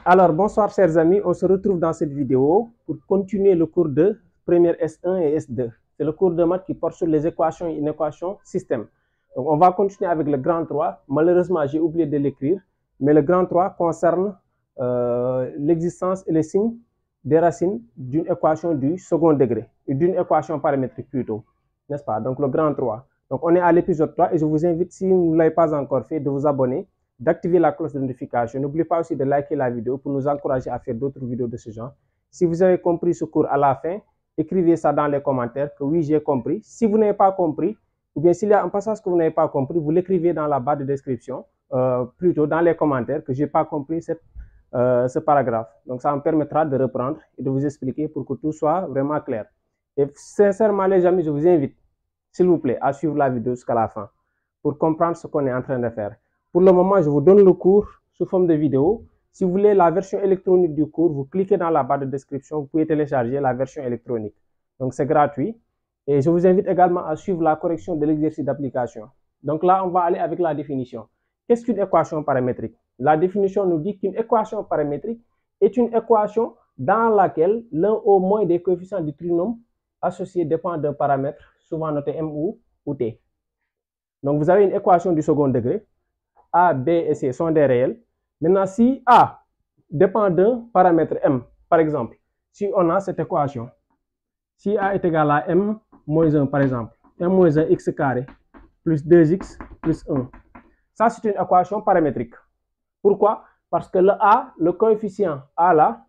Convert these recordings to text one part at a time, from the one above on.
Alors, bonsoir chers amis, on se retrouve dans cette vidéo pour continuer le cours de première S1 et S2. C'est le cours de maths qui porte sur les équations et inéquations système. Donc, on va continuer avec le grand 3. Malheureusement, j'ai oublié de l'écrire, mais le grand 3 concerne l'existence et les signes des racines d'une équation du second degré, d'une équation paramétrique plutôt, n'est-ce pas? Donc, le grand 3. Donc, on est à l'épisode 3 et je vous invite, si vous ne l'avez pas encore fait, de vous abonner, d'activer la cloche de notification. N'oubliez pas aussi de liker la vidéo pour nous encourager à faire d'autres vidéos de ce genre. Si vous avez compris ce cours à la fin, écrivez ça dans les commentaires que oui, j'ai compris. Si vous n'avez pas compris, ou bien s'il y a un passage que vous n'avez pas compris, vous l'écrivez dans la barre de description, plutôt dans les commentaires que je n'ai pas compris ce paragraphe. Donc ça me permettra de reprendre et de vous expliquer pour que tout soit vraiment clair. Et sincèrement les amis, je vous invite, s'il vous plaît, à suivre la vidéo jusqu'à la fin pour comprendre ce qu'on est en train de faire. Pour le moment, je vous donne le cours sous forme de vidéo. Si vous voulez la version électronique du cours, vous cliquez dans la barre de description, vous pouvez télécharger la version électronique. Donc c'est gratuit. Et je vous invite également à suivre la correction de l'exercice d'application. Donc là, on va aller avec la définition. Qu'est-ce qu'une équation paramétrique? La définition nous dit qu'une équation paramétrique est une équation dans laquelle l'un au moins des coefficients du trinôme associé dépend d'un paramètre, souvent noté M ou T. Donc vous avez une équation du second degré. A, B et C sont des réels. Maintenant, si A dépend d'un paramètre M, par exemple, si on a cette équation, si A est égal à M moins 1, par exemple, M moins 1 x carré plus 2x plus 1, ça c'est une équation paramétrique. Pourquoi? Parce que le A, le coefficient A là,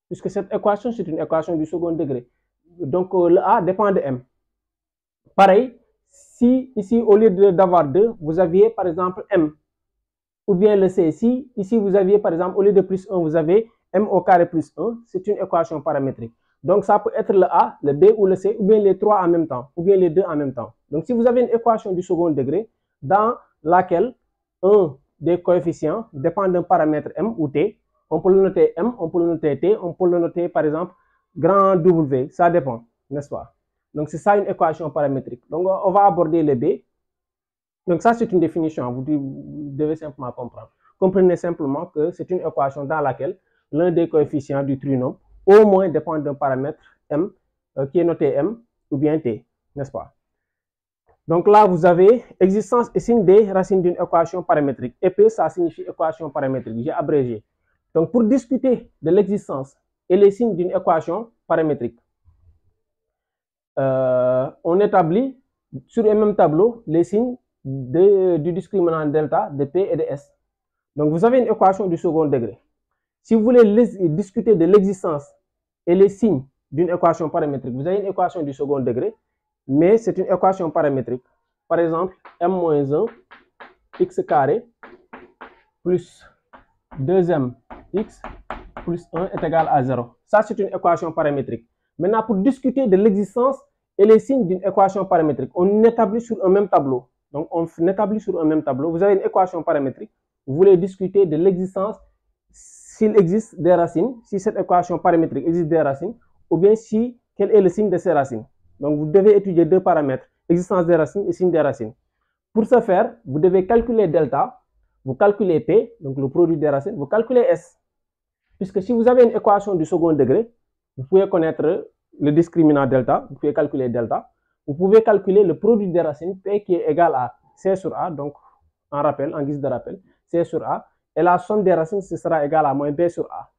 puisque cette équation c'est une équation du second degré, donc le A dépend de M. Pareil, si ici au lieu d'avoir 2, vous aviez par exemple M, ou bien le C, si ici vous aviez par exemple au lieu de plus 1, vous avez M au carré plus 1, c'est une équation paramétrique. Donc ça peut être le A, le B ou le C, ou bien les trois en même temps, ou bien les deux en même temps. Donc si vous avez une équation du second degré dans laquelle un des coefficients dépend d'un paramètre M ou T, on peut le noter M, on peut le noter T, on peut le noter par exemple grand W, ça dépend, n'est-ce pas? Donc c'est ça une équation paramétrique. Donc on va aborder le B. Donc ça c'est une définition, vous devez simplement comprendre. Comprenez simplement que c'est une équation dans laquelle l'un des coefficients du trinôme au moins dépend d'un paramètre M qui est noté M ou bien T, n'est-ce pas? Donc là, vous avez existence et signe des racines d'une équation paramétrique. EP, ça signifie équation paramétrique. J'ai abrégé. Donc pour discuter de l'existence et les signes d'une équation paramétrique, on établit sur le même tableau les signes du discriminant delta de P et de S. Donc vous avez une équation du second degré. Si vous voulez discuter de l'existence et les signes d'une équation paramétrique, vous avez une équation du second degré, mais c'est une équation paramétrique. Par exemple, M-1 x carré plus 2m x plus 1 est égal à 0. Ça, c'est une équation paramétrique. Maintenant, pour discuter de l'existence et les signes d'une équation paramétrique, on établit sur un même tableau. Donc, on établit sur un même tableau. Vous avez une équation paramétrique. Vous voulez discuter de l'existence, s'il existe des racines, si cette équation paramétrique existe des racines, ou bien si, quel est le signe de ces racines. Donc, vous devez étudier deux paramètres, existence des racines et signe des racines. Pour ce faire, vous devez calculer delta, vous calculez P, donc le produit des racines, vous calculez S. Puisque si vous avez une équation du second degré, vous pouvez connaître le discriminant delta, vous pouvez calculer delta, vous pouvez calculer le produit des racines, P qui est égal à C sur A, donc en rappel, en guise de rappel, C sur A, et la somme des racines, ce sera égal à moins B sur A.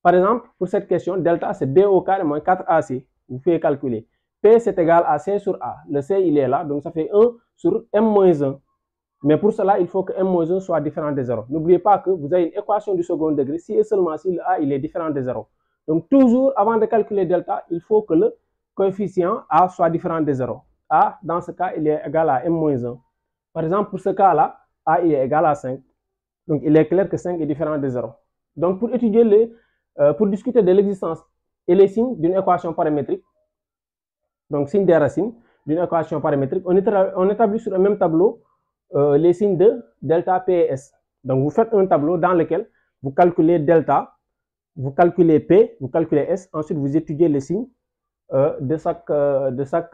Par exemple, pour cette question, delta, c'est B au carré moins 4AC. Vous pouvez calculer. P, c'est égal à C sur A. Le C, il est là, donc ça fait 1 sur M moins 1. Mais pour cela, il faut que M moins 1 soit différent de 0. N'oubliez pas que vous avez une équation du second degré si et seulement si le A, il est différent de 0. Donc toujours, avant de calculer delta, il faut que le coefficient A soit différent de 0. A, dans ce cas, il est égal à M moins 1. Par exemple, pour ce cas-là, A, il est égal à 5. Donc, il est clair que 5 est différent de 0. Donc, pour étudier pour discuter de l'existence et les signes d'une équation paramétrique, donc signe des racines d'une équation paramétrique, on établit sur le même tableau les signes de delta, P et S. Donc, vous faites un tableau dans lequel vous calculez delta, vous calculez P, vous calculez S, ensuite vous étudiez les signes de chaque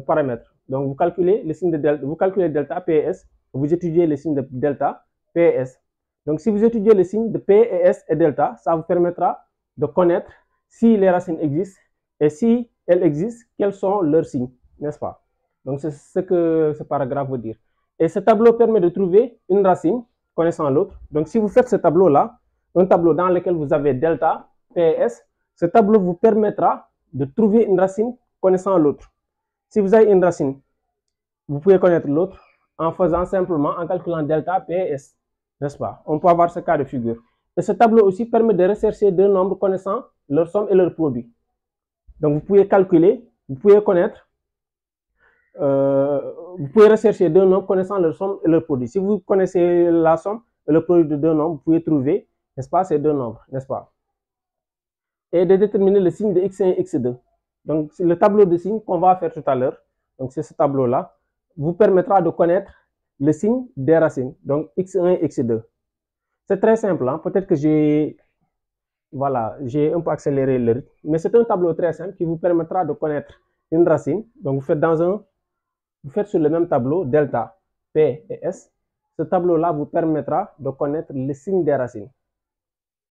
paramètre. Donc, vous calculez les signes de delta, vous calculez delta, P et S, vous étudiez les signes de delta, P et S. Donc, si vous étudiez les signes de P et S et delta, ça vous permettra de connaître si les racines existent et si elles existent, quels sont leurs signes, n'est-ce pas? Donc, c'est ce que ce paragraphe veut dire. Et ce tableau permet de trouver une racine connaissant l'autre. Donc, si vous faites ce tableau-là, un tableau dans lequel vous avez delta, P et S, ce tableau vous permettra de trouver une racine connaissant l'autre. Si vous avez une racine, vous pouvez connaître l'autre en faisant simplement, en calculant delta, P et S, n'est-ce pas? On peut avoir ce cas de figure. Et ce tableau aussi permet de rechercher deux nombres connaissant leur somme et leur produit. Donc, vous pouvez calculer, vous pouvez connaître, vous pouvez rechercher deux nombres connaissant leur somme et leur produit. Si vous connaissez la somme et le produit de deux nombres, vous pouvez trouver, n'est-ce pas, ces deux nombres, n'est-ce pas? Et de déterminer le signe de x1 et x2. Donc, c'est le tableau de signes qu'on va faire tout à l'heure. Donc, c'est ce tableau-là, vous permettra de connaître le signe des racines, donc x1 et x2. C'est très simple, hein? Peut-être que j'ai un peu accéléré le rythme, mais c'est un tableau très simple qui vous permettra de connaître une racine. Donc, vous faites sur le même tableau delta, P et S. Ce tableau-là vous permettra de connaître le signe des racines.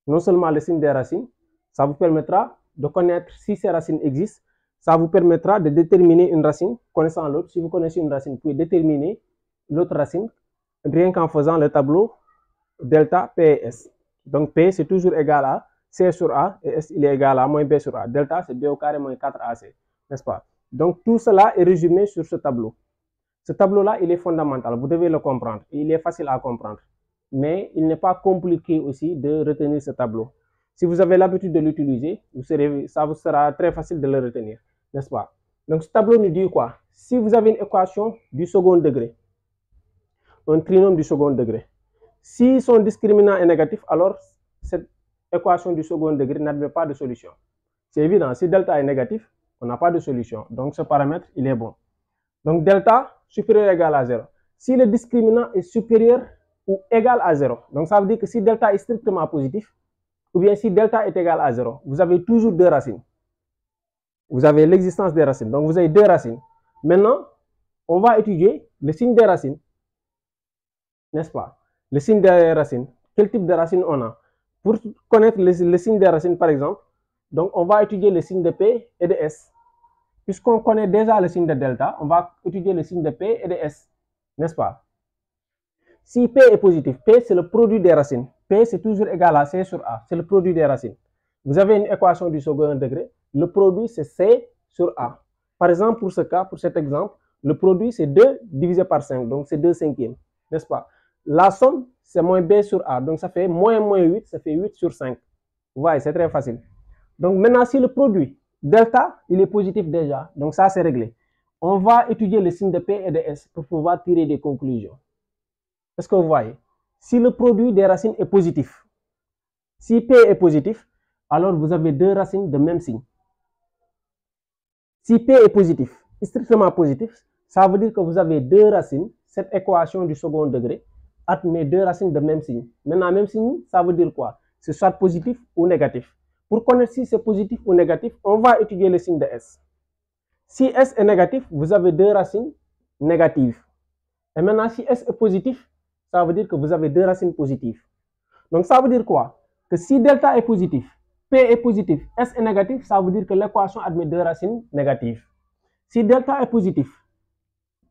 Non seulement le signe des racines, ça vous permettra de connaître si ces racines existent. Ça vous permettra de déterminer une racine connaissant l'autre. Si vous connaissez une racine, vous pouvez déterminer l'autre racine rien qu'en faisant le tableau delta P et S. Donc P, c'est toujours égal à C sur A et S, il est égal à moins B sur A. Delta, c'est B au carré moins 4AC, n'est-ce pas? Donc tout cela est résumé sur ce tableau. Ce tableau-là, il est fondamental. Vous devez le comprendre. Il est facile à comprendre. Mais il n'est pas compliqué aussi de retenir ce tableau. Si vous avez l'habitude de l'utiliser, ça vous sera très facile de le retenir, n'est-ce pas? Donc ce tableau nous dit quoi? Si vous avez une équation du second degré, un trinôme du second degré, si son discriminant est négatif, alors cette équation du second degré n'admet pas de solution. C'est évident, si delta est négatif, on n'a pas de solution. Donc ce paramètre, il est bon. Donc delta supérieur ou égal à 0. Si le discriminant est supérieur ou égal à 0, donc ça veut dire que si delta est strictement positif, ou bien si delta est égal à 0, vous avez toujours deux racines. Vous avez l'existence des racines. Donc vous avez deux racines. Maintenant, on va étudier le signe des racines. N'est-ce pas? Le signe des racines. Quel type de racines on a? Pour connaître le signe des racines, par exemple, donc on va étudier le signe de P et de S. Puisqu'on connaît déjà le signe de delta, on va étudier le signe de P et de S. N'est-ce pas? Si P est positif, P c'est le produit des racines. P c'est toujours égal à C sur A. C'est le produit des racines. Vous avez une équation du second degré. Le produit c'est C sur A. Par exemple, pour ce cas, pour cet exemple, le produit c'est 2 divisé par 5. Donc c'est 2 cinquièmes. N'est-ce pas? La somme c'est moins B sur A. Donc ça fait moins 8. Ça fait 8 sur 5. Vous voyez, c'est très facile. Donc maintenant, si le produit delta, il est positif déjà. Donc ça, c'est réglé. On va étudier le signe de P et de S pour pouvoir tirer des conclusions. Est-ce que vous voyez? Si le produit des racines est positif, si P est positif, alors vous avez deux racines de même signe. Si P est positif, strictement positif, ça veut dire que vous avez deux racines. Cette équation du second degré admet deux racines de même signe. Maintenant, même signe, ça veut dire quoi? C'est soit positif ou négatif. Pour connaître si c'est positif ou négatif, on va étudier le signe de S. Si S est négatif, vous avez deux racines négatives. Et maintenant, si S est positif, ça veut dire que vous avez deux racines positives. Donc, ça veut dire quoi? Que si delta est positif, P est positif, S est négatif, ça veut dire que l'équation admet deux racines négatives. Si delta est positif,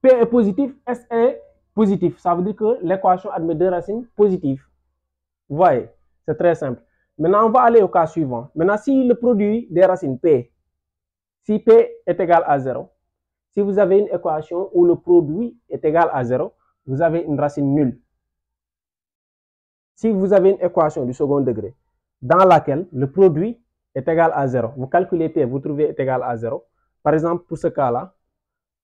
P est positif, S est positif, ça veut dire que l'équation admet deux racines positives. Vous voyez? C'est très simple. Maintenant, on va aller au cas suivant. Maintenant, si le produit des racines P, si P est égal à 0, si vous avez une équation où le produit est égal à 0, vous avez une racine nulle. Si vous avez une équation du second degré dans laquelle le produit est égal à 0, vous calculez P, vous trouvez est égal à 0. Par exemple, pour ce cas-là,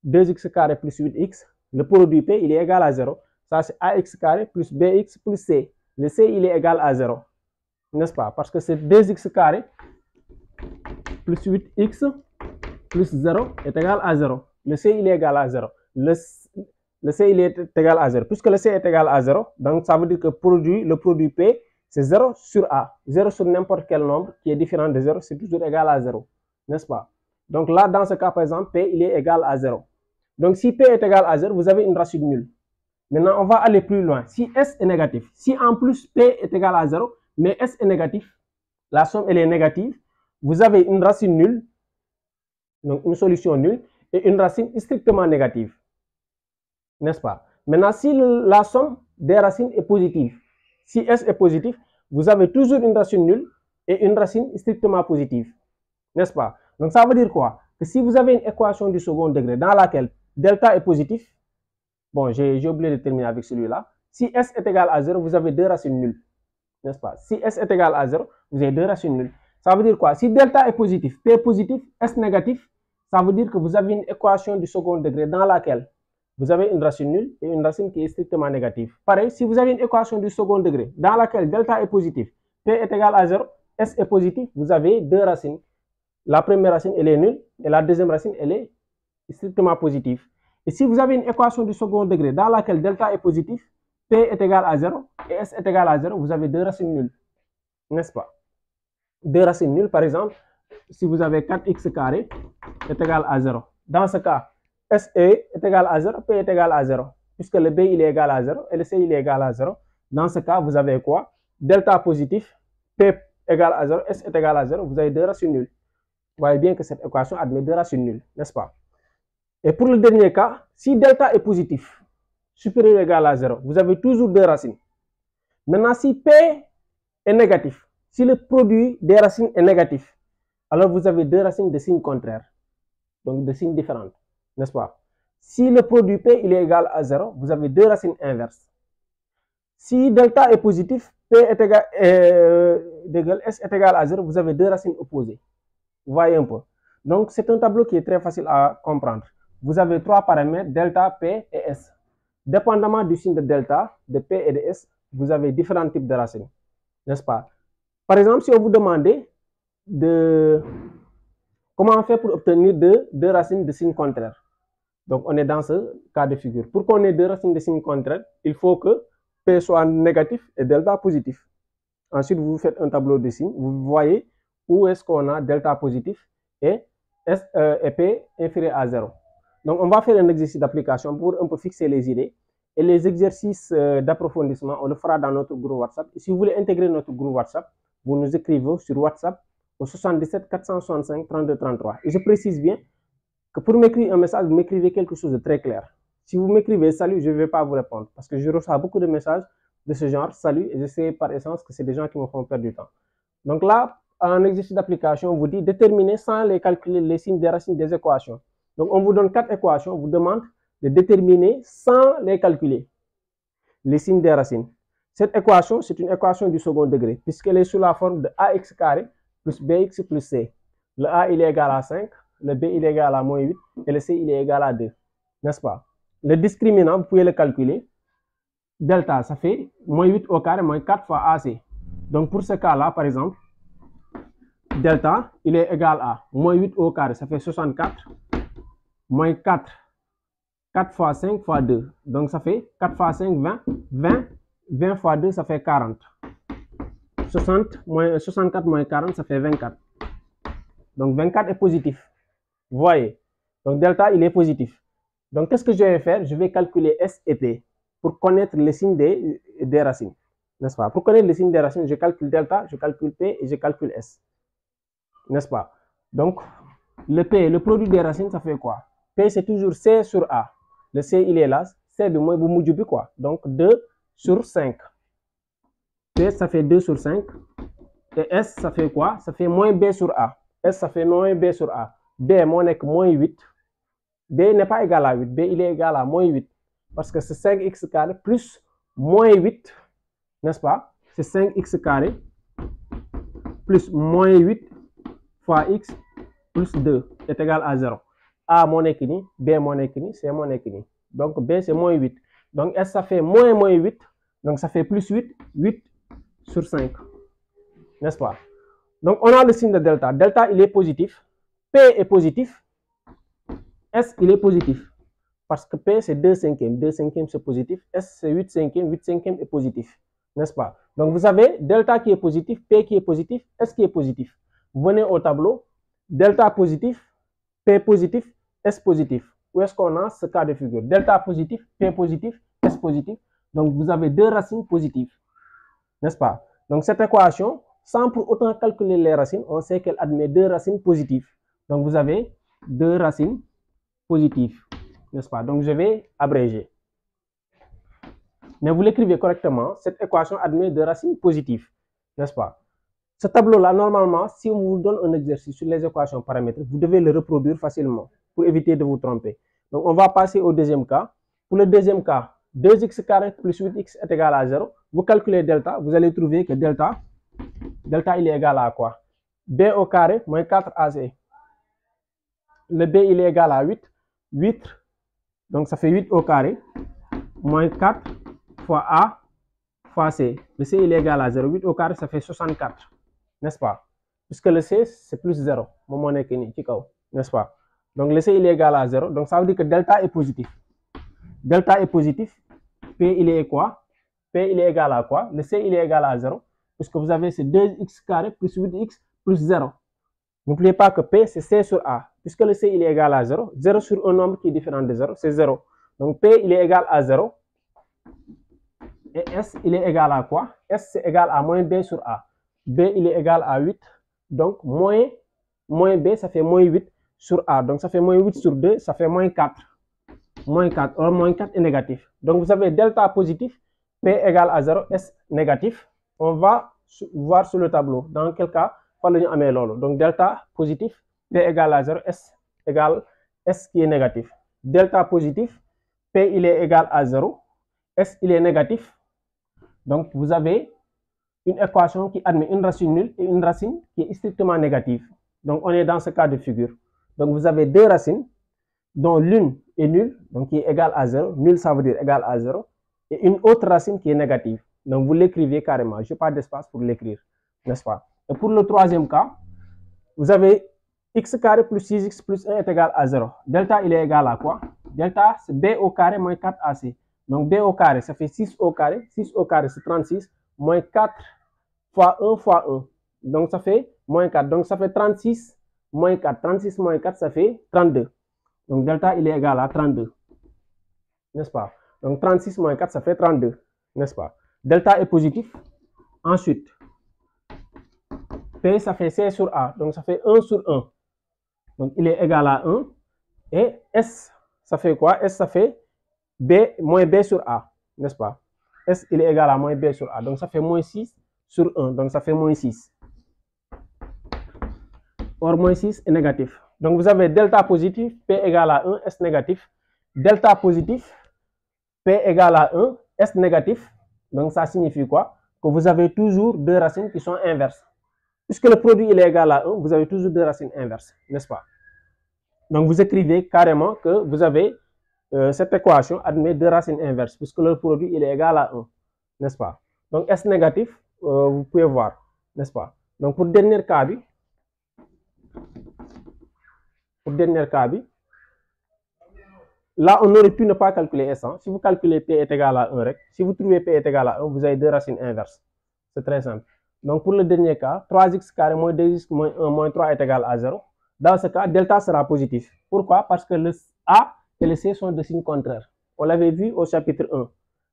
2x carré plus 8x, le produit P, il est égal à 0. Ça, c'est ax carré plus bx plus c. Le c, il est égal à 0. N'est-ce pas? Parce que c'est 2x carré plus 8x plus 0 est égal à 0. Le c, il est égal à 0. Le c, il est égal à 0. Puisque le c est égal à 0, donc ça veut dire que le produit P, c'est 0 sur A. 0 sur n'importe quel nombre qui est différent de 0, c'est toujours égal à 0. N'est-ce pas? Donc là, dans ce cas, par exemple, P, il est égal à 0. Donc si P est égal à 0, vous avez une racine nulle. Maintenant, on va aller plus loin. Si S est négatif, si en plus P est égal à 0, mais S est négatif, la somme elle est négative, vous avez une racine nulle, donc une solution nulle, et une racine strictement négative. N'est-ce pas? Maintenant, si la somme des racines est positive, si S est positif, vous avez toujours une racine nulle et une racine strictement positive. N'est-ce pas? Donc ça veut dire quoi? Que si vous avez une équation du second degré dans laquelle delta est positif, bon, j'ai oublié de terminer avec celui-là. Si S est égal à 0, vous avez deux racines nulles. N'est-ce pas? Si S est égal à 0, vous avez deux racines nulles. Ça veut dire quoi? Si delta est positif, P est positif, S négatif, ça veut dire que vous avez une équation du second degré dans laquelle vous avez une racine nulle et une racine qui est strictement négative. Pareil, si vous avez une équation du second degré dans laquelle delta est positif, P est égal à 0, S est positif, vous avez deux racines. La première racine, elle est nulle et la deuxième racine, elle est strictement positive. Et si vous avez une équation du second degré dans laquelle delta est positif, P est égal à 0 et S est égal à 0, vous avez deux racines nulles. N'est-ce pas? Deux racines nulles, par exemple, si vous avez 4x carré est égal à 0. Dans ce cas, S est égal à 0, P est égal à 0. Puisque le B il est égal à 0 et le C il est égal à 0. Dans ce cas, vous avez quoi? Delta positif, P égale à 0, S est égal à 0. Vous avez deux racines nulles. Vous voyez bien que cette équation admet deux racines nulles, n'est-ce pas? Et pour le dernier cas, si delta est positif, supérieur ou égal à 0, vous avez toujours deux racines. Maintenant, si P est négatif, si le produit des racines est négatif, alors vous avez deux racines de signes contraires, donc de signes différents, n'est-ce pas? Si le produit P il est égal à 0, vous avez deux racines inverses. Si delta est positif, P est égal, S est égal à 0, vous avez deux racines opposées. Vous voyez un peu. Donc, c'est un tableau qui est très facile à comprendre. Vous avez trois paramètres, delta, P et S. Dépendamment du signe de delta, de P et de S, vous avez différents types de racines, n'est-ce pas? Par exemple, si on vous demandait comment on fait pour obtenir deux racines de signes contraires. Donc, on est dans ce cas de figure. Pour qu'on ait deux racines de signes contraires, il faut que P soit négatif et delta positif. Ensuite, vous faites un tableau de signes. Vous voyez où est-ce qu'on a delta positif et P inférieur à 0. Donc, on va faire un exercice d'application pour un peu fixer les idées. Et les exercices d'approfondissement, on le fera dans notre groupe WhatsApp. Et si vous voulez intégrer notre groupe WhatsApp, vous nous écrivez sur WhatsApp au 77 465 32 33. Et je précise bien que pour m'écrire un message, vous m'écrivez quelque chose de très clair. Si vous m'écrivez salut, je ne vais pas vous répondre parce que je reçois beaucoup de messages de ce genre, salut, et je sais par essence que c'est des gens qui me font perdre du temps. Donc là, un exercice d'application, on vous dit déterminer sans les calculer les signes des racines des équations. Donc on vous donne quatre équations, on vous demande de déterminer sans les calculer les signes des racines. Cette équation, c'est une équation du second degré puisqu'elle est sous la forme de ax carré plus bx plus c. Le a il est égal à 5, le b il est égal à moins 8 et le c il est égal à 2, n'est-ce pas? Le discriminant, vous pouvez le calculer. Delta, ça fait moins 8 au carré moins 4 fois AC. Donc pour ce cas-là, par exemple, delta, il est égal à moins 8 au carré, ça fait 64, moins 4, 4 fois 5 fois 2. Donc ça fait 4 fois 5, 20, 20 fois 2, ça fait 40. 64 moins 40, ça fait 24. Donc 24 est positif. Vous voyez? Donc delta, il est positif. Donc qu'est-ce que je vais faire? Je vais calculer S et P pour connaître les signes des racines, n'est-ce pas? Pour connaître les signes des racines, je calcule delta, je calcule P et je calcule S, n'est-ce pas? Donc, le P, le produit des racines, ça fait quoi? P, c'est toujours C sur A. Le C, il est là. C, du moins, vous moudjoubi quoi? Donc, 2 sur 5. P, ça fait 2 sur 5. Et S, ça fait quoi? Ça fait moins B sur A. S, ça fait moins B sur A. B, moins 8. B n'est pas égal à 8. B, il est égal à moins 8. Parce que c'est 5x carré plus moins 8, n'est-ce pas? C'est 5x carré plus moins 8 fois x plus 2 est égal à 0. A mon équini, B mon équini, C mon équini. Donc B c'est moins 8. Donc S ça fait moins 8. Donc ça fait plus 8, 8 sur 5. N'est-ce pas? Donc on a le signe de delta. Delta il est positif. P est positif. S il est positif. Parce que P c'est 2 cinquièmes. 2 cinquièmes c'est positif. S c'est 8 cinquièmes. 8 cinquièmes est positif. N'est-ce pas? Donc vous avez delta qui est positif, P qui est positif, S qui est positif. Vous venez au tableau. Delta positif, P positif, S positif. Où est-ce qu'on a ce cas de figure? Delta positif, P positif, S positif. Donc, vous avez 2 racines positives, n'est-ce pas? Donc, cette équation, sans pour autant calculer les racines, on sait qu'elle admet 2 racines positives. Donc, vous avez 2 racines positives, n'est-ce pas? Donc, je vais abréger. Mais vous l'écrivez correctement, cette équation admet 2 racines positives, n'est-ce pas? Ce tableau-là, normalement, si on vous donne un exercice sur les équations paramétriques, vous devez le reproduire facilement pour éviter de vous tromper. Donc, on va passer au deuxième cas. Pour le deuxième cas, 2x carré plus 8x est égal à 0. Vous calculez delta, vous allez trouver que delta il est égal à quoi? B au carré moins 4ac. Le B, il est égal à 8, donc ça fait 8 au carré, moins 4 fois A fois C. Le C, il est égal à 0. 8 au carré, ça fait 64. N'est-ce pas? Puisque le C, c'est plus 0. N'est-ce pas? Donc, le C, il est égal à 0. Donc, ça veut dire que delta est positif. Delta est positif. P, il est quoi? P, il est égal à quoi? Le C, il est égal à 0. Puisque vous avez ce 2x carré plus 8x plus 0. N'oubliez pas que P, c'est C sur A. Puisque le C, il est égal à 0. 0 sur un nombre qui est différent de 0, c'est 0. Donc, P, il est égal à 0. Et S, il est égal à quoi? S, c'est égal à moins B sur A. B, il est égal à 8. Donc, moins B, ça fait moins 8 sur A. Donc, ça fait moins 8 sur 2, ça fait moins 4. Moins 4. Or, moins 4 est négatif. Donc, vous avez delta positif, P égale à 0, S négatif. On va voir sur le tableau dans quel cas il faut amener lolo. Donc, delta positif, P égale à 0, S égale S qui est négatif. Delta positif, P il est égal à 0, S il est négatif. Donc, vous avez une équation qui admet une racine nulle et une racine qui est strictement négative. Donc, on est dans ce cas de figure. Donc, vous avez 2 racines, dont l'une est nulle, donc qui est égale à 0. Nulle, ça veut dire égal à 0. Et une autre racine qui est négative. Donc, vous l'écrivez carrément. Je n'ai pas d'espace pour l'écrire, n'est-ce pas? Et pour le troisième cas, vous avez x carré plus 6x plus 1 est égal à 0. Delta, il est égal à quoi? Delta, c'est b au carré moins 4ac. Donc, b au carré, ça fait 6 au carré. 6 au carré, c'est 36. Moins 4 fois 1 fois 1. Donc, ça fait moins 4. Donc, ça fait 36 moins 4. 36 moins 4, ça fait 32. Donc, delta, il est égal à 32. N'est-ce pas? Donc, 36 moins 4, ça fait 32. N'est-ce pas? Delta est positif. Ensuite, P, ça fait C sur A. Donc, ça fait 1 sur 1. Donc, il est égal à 1. Et S, ça fait quoi? S, ça fait B moins B sur A. N'est-ce pas? S, il est égal à moins B sur A. Donc, ça fait moins 6 sur 1. Donc, ça fait moins 6. Or, moins 6 est négatif. Donc, vous avez delta positif, P égale à 1, S négatif. Delta positif, P égale à 1, S négatif. Donc, ça signifie quoi? Que vous avez toujours 2 racines qui sont inverses. Puisque le produit il est égal à 1, vous avez toujours 2 racines inverses, n'est-ce pas? Donc, vous écrivez carrément que vous avez cette équation admet 2 racines inverses, puisque le produit il est égal à 1, n'est-ce pas? Donc, S négatif, vous pouvez voir, n'est-ce pas? Donc, pour le dernier cas, là, on aurait pu ne pas calculer S. Hein. Si vous calculez P est égal à 1, si vous trouvez P est égal à 1, vous avez 2 racines inverses. C'est très simple. Donc, pour le dernier cas, 3x carré moins 2x moins 1 moins 3 est égal à 0. Dans ce cas, delta sera positif. Pourquoi? Parce que le A et le C sont de signes contraires. On l'avait vu au chapitre 1,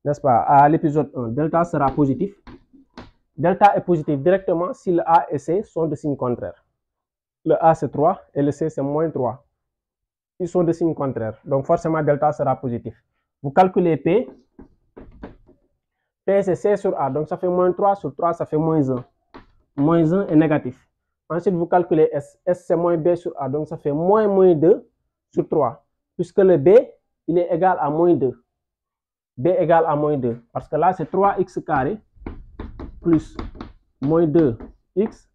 n'est-ce pas? À l'épisode 1, delta sera positif. Delta est positif directement si le A et C sont de signes contraires. Le A, c'est 3 et le C, c'est moins 3. Ils sont de signes contraires. Donc, forcément, delta sera positif. Vous calculez P. P, c'est C sur A. Donc, ça fait moins 3 sur 3, ça fait moins 1. Moins 1 est négatif. Ensuite, vous calculez S. S, c'est moins B sur A. Donc, ça fait moins 2 sur 3. Puisque le B, il est égal à moins 2. B égale à moins 2. Parce que là, c'est 3x carré plus moins 2x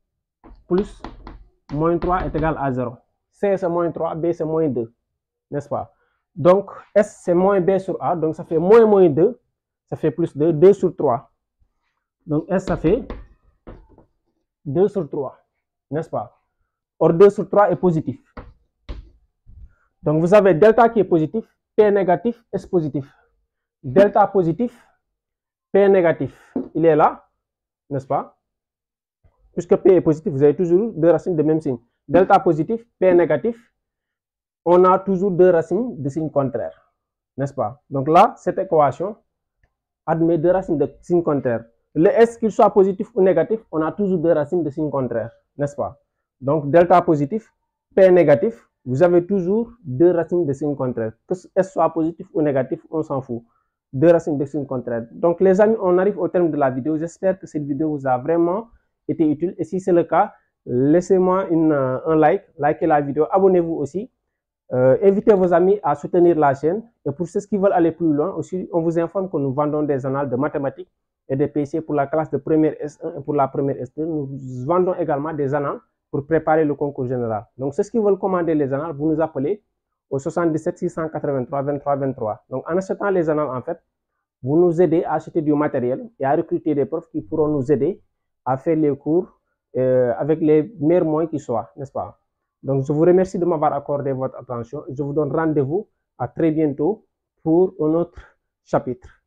plus moins 3 est égal à 0. C, c'est moins 3. B, c'est moins 2. N'est-ce pas? Donc, S, c'est moins B sur A. Donc, ça fait moins 2. Ça fait plus 2. 2 sur 3. Donc, S, ça fait 2 sur 3. N'est-ce pas? Or, 2 sur 3 est positif. Donc, vous avez delta qui est positif, P négatif, S positif. Delta positif, P négatif. Il est là, n'est-ce pas? Puisque P est positif, vous avez toujours 2 racines de même signe. Delta positif, P négatif, on a toujours 2 racines de signes contraires. N'est-ce pas? Donc là, cette équation admet deux racines de signes contraires. Le S, qu'il soit positif ou négatif, on a toujours deux racines de signes contraires, n'est-ce pas? Donc, delta positif, P négatif, vous avez toujours deux racines de signes contraires. Que S soit positif ou négatif, on s'en fout. Deux racines de signes contraires. Donc, les amis, on arrive au terme de la vidéo. J'espère que cette vidéo vous a vraiment été utile. Et si c'est le cas, laissez-moi un like, likez la vidéo, abonnez-vous aussi. Invitez vos amis à soutenir la chaîne. Et pour ceux qui veulent aller plus loin, aussi, on vous informe que nous vendons des annales de mathématiques et des PC pour la classe de première S1 et pour la première S2. Nous vendons également des annales pour préparer le concours général. Donc, ceux qui veulent commander les annales, vous nous appelez au 77 683 23 23. Donc, en achetant les annales, en fait, vous nous aidez à acheter du matériel et à recruter des profs qui pourront nous aider à faire les cours avec les meilleurs moyens qui soient, n'est-ce pas? Donc, je vous remercie de m'avoir accordé votre attention. Je vous donne rendez-vous à très bientôt pour un autre chapitre.